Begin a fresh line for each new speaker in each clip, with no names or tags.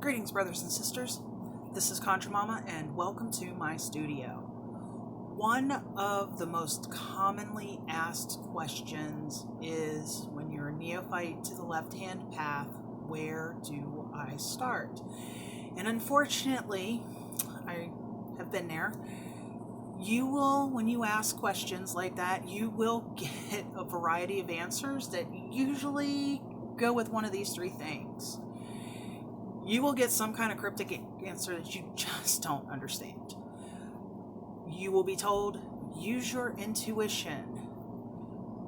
Greetings, brothers and sisters. This is Contra Mama, and welcome to my studio. One of the most commonly asked questions is, when you're a neophyte to the left-hand path, where do I start? And unfortunately, I have been there. You will, when you ask questions like that, you will get a variety of answers that usually go with one of these three things. You will get some kind of cryptic answer that you just don't understand. You will be told, use your intuition.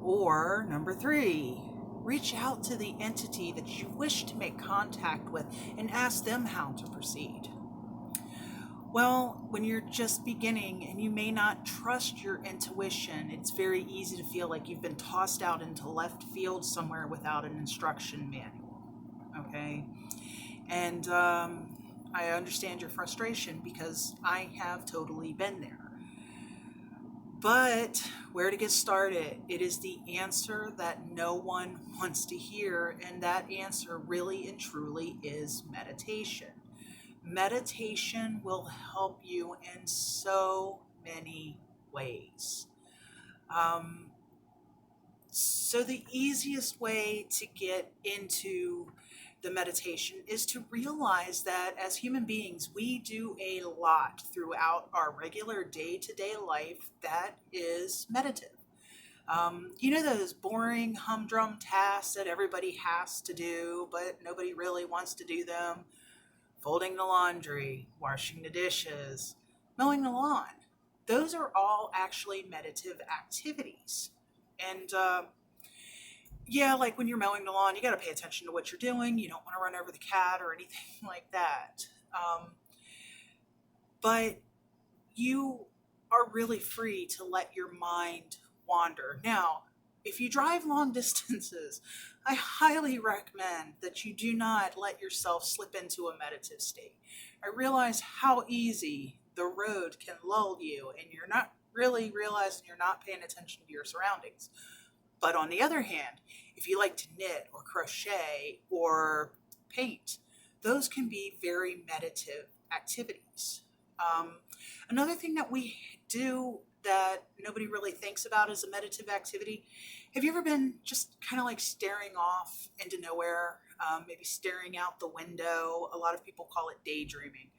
Or, number three, reach out to the entity that you wish to make contact with and ask them how to proceed. Well, when you're just beginning and you may not trust your intuition, it's very easy to feel like you've been tossed out into left field somewhere without an instruction manual. Okay? And I understand your frustration because I have totally been there. But where to get started? It is the answer that no one wants to hear, and that answer really and truly is meditation. Meditation will help you in so many ways. So the easiest way to get into the meditation is to realize that as human beings, we do a lot throughout our regular day-to-day life that is meditative. Those boring humdrum tasks that everybody has to do, but nobody really wants to do them? Folding the laundry, washing the dishes, mowing the lawn. Those are all actually meditative activities. And like when you're mowing the lawn, you got to pay attention to what you're doing. You don't want to run over the cat or anything like that. But you are really free to let your mind wander. Now, if you drive long distances, I highly recommend that you do not let yourself slip into a meditative state. I realize how easy the road can lull you, and you're not really realizing you're not paying attention to your surroundings. But on the other hand, if you like to knit or crochet or paint, those can be very meditative activities. Another thing that we do that nobody really thinks about as a meditative activity, have you ever been just kind of like staring off into nowhere, maybe staring out the window? A lot of people call it daydreaming.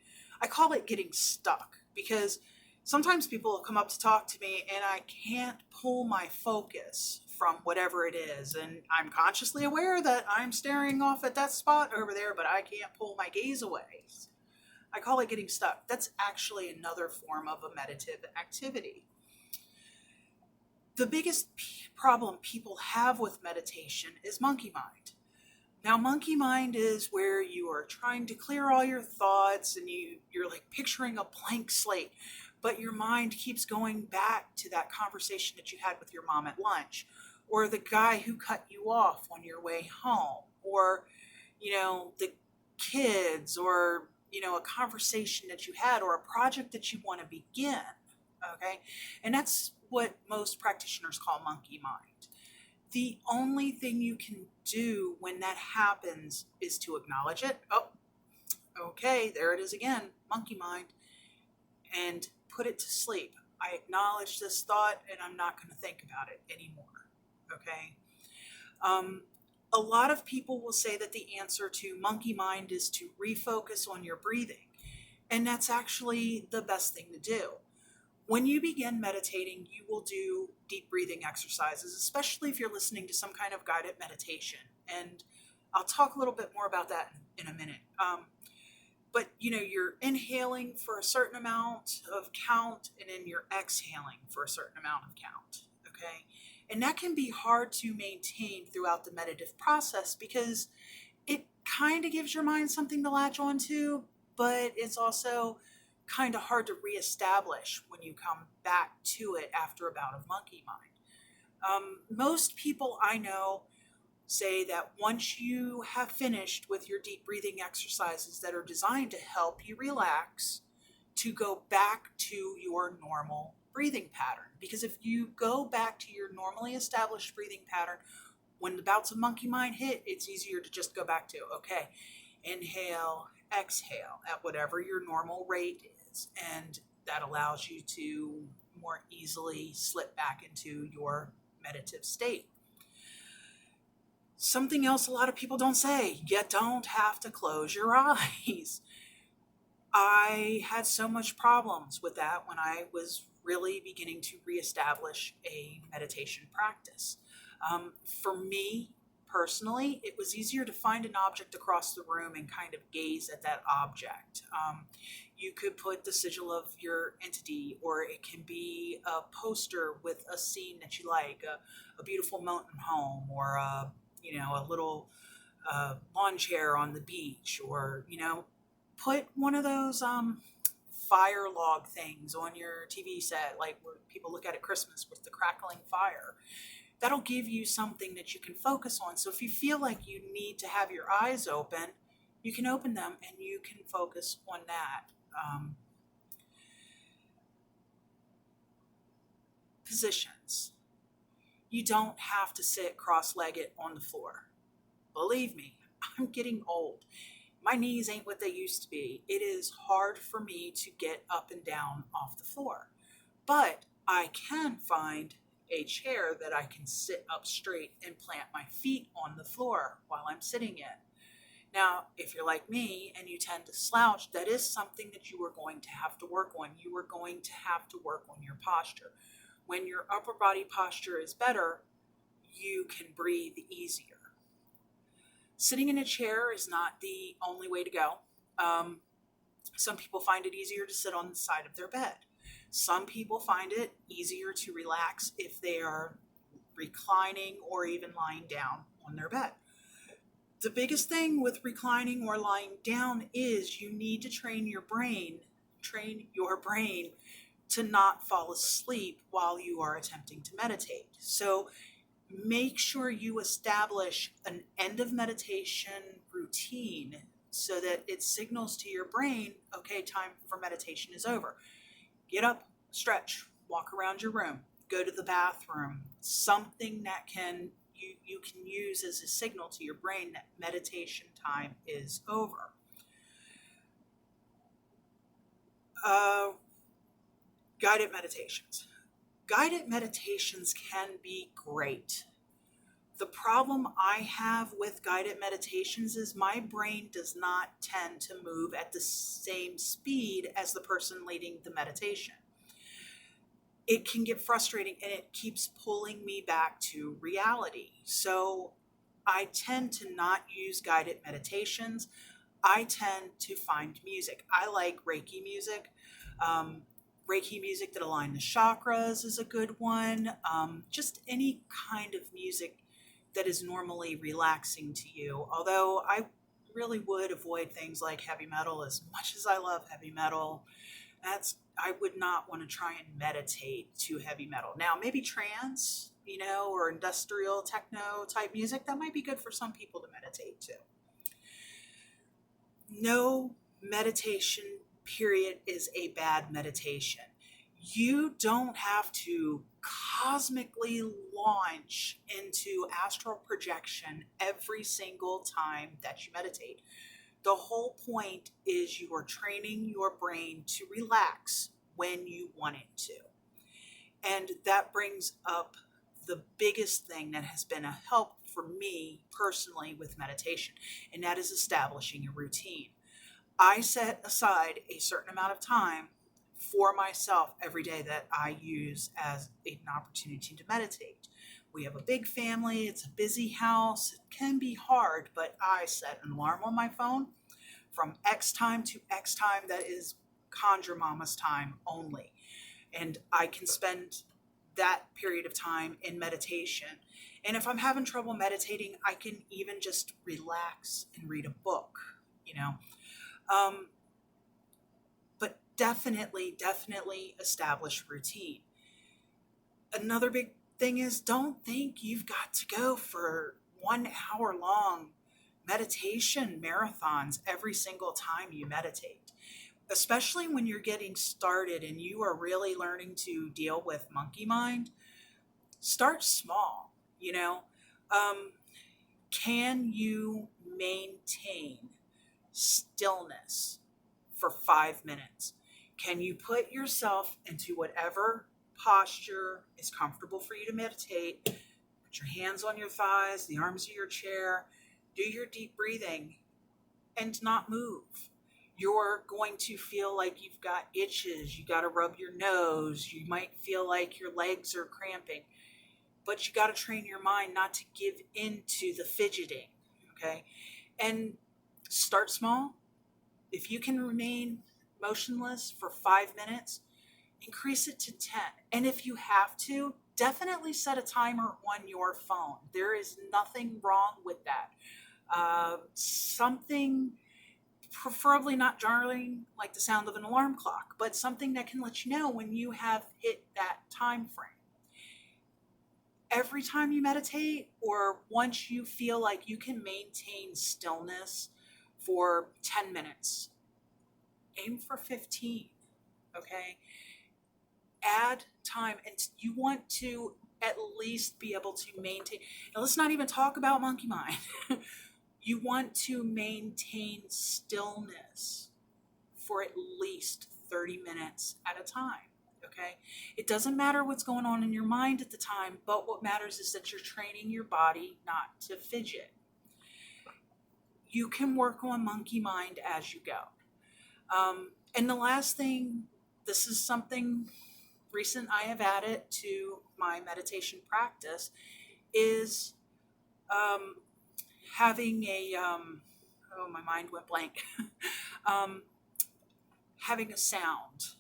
I call it getting stuck, because sometimes people come up to talk to me and I can't pull my focus from whatever it is. And I'm consciously aware that I'm staring off at that spot over there, but I can't pull my gaze away. I call it getting stuck. That's actually another form of a meditative activity. The biggest problem people have with meditation is monkey mind. Now, monkey mind is where you are trying to clear all your thoughts and you're like picturing a blank slate, but your mind keeps going back to that conversation that you had with your mom at lunch, or the guy who cut you off on your way home, or, the kids, or, a conversation that you had, or a project that you want to begin. Okay. And that's what most practitioners call monkey mind. The only thing you can do when that happens is to acknowledge it. Oh, okay, there it is again, monkey mind, and put it to sleep. I acknowledge this thought and I'm not going to think about it anymore. Okay. A lot of people will say that the answer to monkey mind is to refocus on your breathing. And that's actually the best thing to do. When you begin meditating, you will do deep breathing exercises, especially if you're listening to some kind of guided meditation. And I'll talk a little bit more about that in a minute. But you're inhaling for a certain amount of count, and then you're exhaling for a certain amount of count. Okay. And that can be hard to maintain throughout the meditative process, because it kind of gives your mind something to latch onto, but it's also kind of hard to reestablish when you come back to it after a bout of monkey mind. Most people I know say that once you have finished with your deep breathing exercises that are designed to help you relax, to go back to your normal breathing pattern. Because if you go back to your normally established breathing pattern, when the bouts of monkey mind hit, it's easier to just go back to, okay, Inhale, exhale at whatever your normal rate is. And that allows you to more easily slip back into your meditative state. Something else a lot of people don't say, you don't have to close your eyes. I had so much problems with that when I was really beginning to reestablish a meditation practice. For me personally, it was easier to find an object across the room and kind of gaze at that object. You could put the sigil of your entity, or it can be a poster with a scene that you like, a beautiful mountain home, or a little lawn chair on the beach, or put one of those fire log things on your TV set, like where people look at Christmas with the crackling fire. That'll give you something that you can focus on. So if you feel like you need to have your eyes open, you can open them and you can focus on that. Positions. You don't have to sit cross-legged on the floor. Believe me, I'm getting old. My knees ain't what they used to be. It is hard for me to get up and down off the floor. But I can find a chair that I can sit up straight and plant my feet on the floor while I'm sitting in. Now, if you're like me and you tend to slouch, that is something that you are going to have to work on. You are going to have to work on your posture. When your upper body posture is better, you can breathe easier. Sitting in a chair is not the only way to go. Some people find it easier to sit on the side of their bed. Some people find it easier to relax if they are reclining or even lying down on their bed. The biggest thing with reclining or lying down is you need to train your brain to not fall asleep while you are attempting to meditate. So make sure you establish an end of meditation routine so that it signals to your brain, okay, time for meditation is over. Get up, stretch, walk around your room, go to the bathroom, something that you can use as a signal to your brain that meditation time is over. Guided meditations. Guided meditations can be great. The problem I have with guided meditations is my brain does not tend to move at the same speed as the person leading the meditation. It can get frustrating and it keeps pulling me back to reality. So I tend to not use guided meditations. I tend to find music. I like Reiki music. Reiki music that align the chakras is a good one. Just any kind of music that is normally relaxing to you. Although I really would avoid things like heavy metal. As much as I love heavy metal, I would not want to try and meditate to heavy metal. Now, maybe trance, or industrial techno type music, that might be good for some people to meditate to. No meditation period is a bad meditation. You don't have to cosmically launch into astral projection every single time that you meditate. The whole point is you are training your brain to relax when you want it to. And that brings up the biggest thing that has been a help for me personally with meditation, and that is establishing a routine. I set aside a certain amount of time for myself every day that I use as an opportunity to meditate. We have a big family, it's a busy house, it can be hard, but I set an alarm on my phone from X time to X time, that is Conjure Mama's time only. And I can spend that period of time in meditation. And if I'm having trouble meditating, I can even just relax and read a book, But definitely establish routine. Another big thing is, don't think you've got to go for 1 hour long meditation marathons every single time you meditate, especially when you're getting started and you are really learning to deal with monkey mind. Start small, Can you maintain stillness for 5 minutes. Can you put yourself into whatever posture is comfortable for you to meditate? Put your hands on your thighs, the arms of your chair, do your deep breathing, and not move. You're going to feel like you've got itches, you got to rub your nose, you might feel like your legs are cramping, but you got to train your mind not to give into the fidgeting, okay? And start small. If you can remain motionless for 5 minutes, increase it to 10. And if you have to, definitely set a timer on your phone. There is nothing wrong with that. Something preferably not jarring like the sound of an alarm clock, but something that can let you know when you have hit that time frame. Every time you meditate, or once you feel like you can maintain stillness for 10 minutes, aim for 15, okay? Add time, and you want to at least be able to maintain, and let's not even talk about monkey mind. You want to maintain stillness for at least 30 minutes at a time, okay? It doesn't matter what's going on in your mind at the time, but what matters is that you're training your body not to fidget. You can work on monkey mind as you go. And the last thing, this is something recent I have added to my meditation practice, is having a, my mind went blank, having a sound.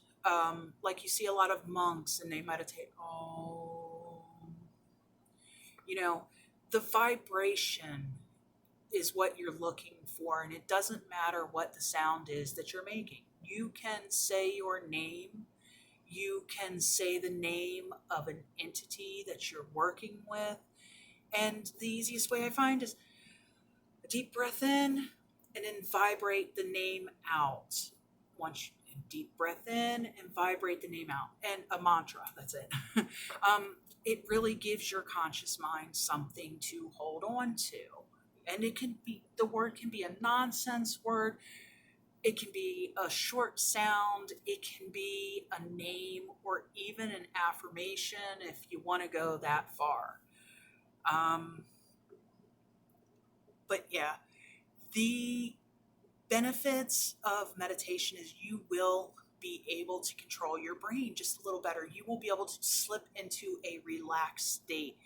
Like you see a lot of monks and they meditate, oh, the vibration is what you're looking for, and it doesn't matter what the sound is that you're making. You can say your name, you can say the name of an entity that you're working with, and the easiest way I find is a deep breath in and then vibrate the name out. Once you deep breath in and vibrate the name out, and a mantra, that's it. It really gives your conscious mind something to hold on to. And it can be, the word can be a nonsense word, it can be a short sound, it can be a name, or even an affirmation if you want to go that far. But yeah, the benefits of meditation is you will be able to control your brain just a little better. You will be able to slip into a relaxed state.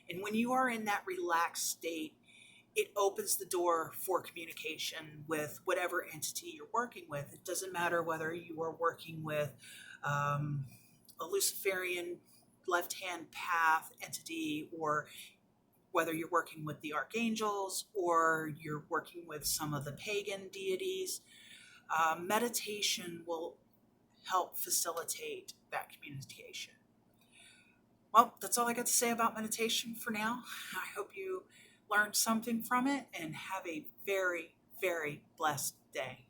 And when you are in that relaxed state, it opens the door for communication with whatever entity you're working with. It doesn't matter whether you are working with a Luciferian left-hand path entity, or whether you're working with the archangels, or you're working with some of the pagan deities. Meditation will help facilitate that communication. Well, that's all I got to say about meditation for now. I hope you learned something from it, and have a very, very blessed day.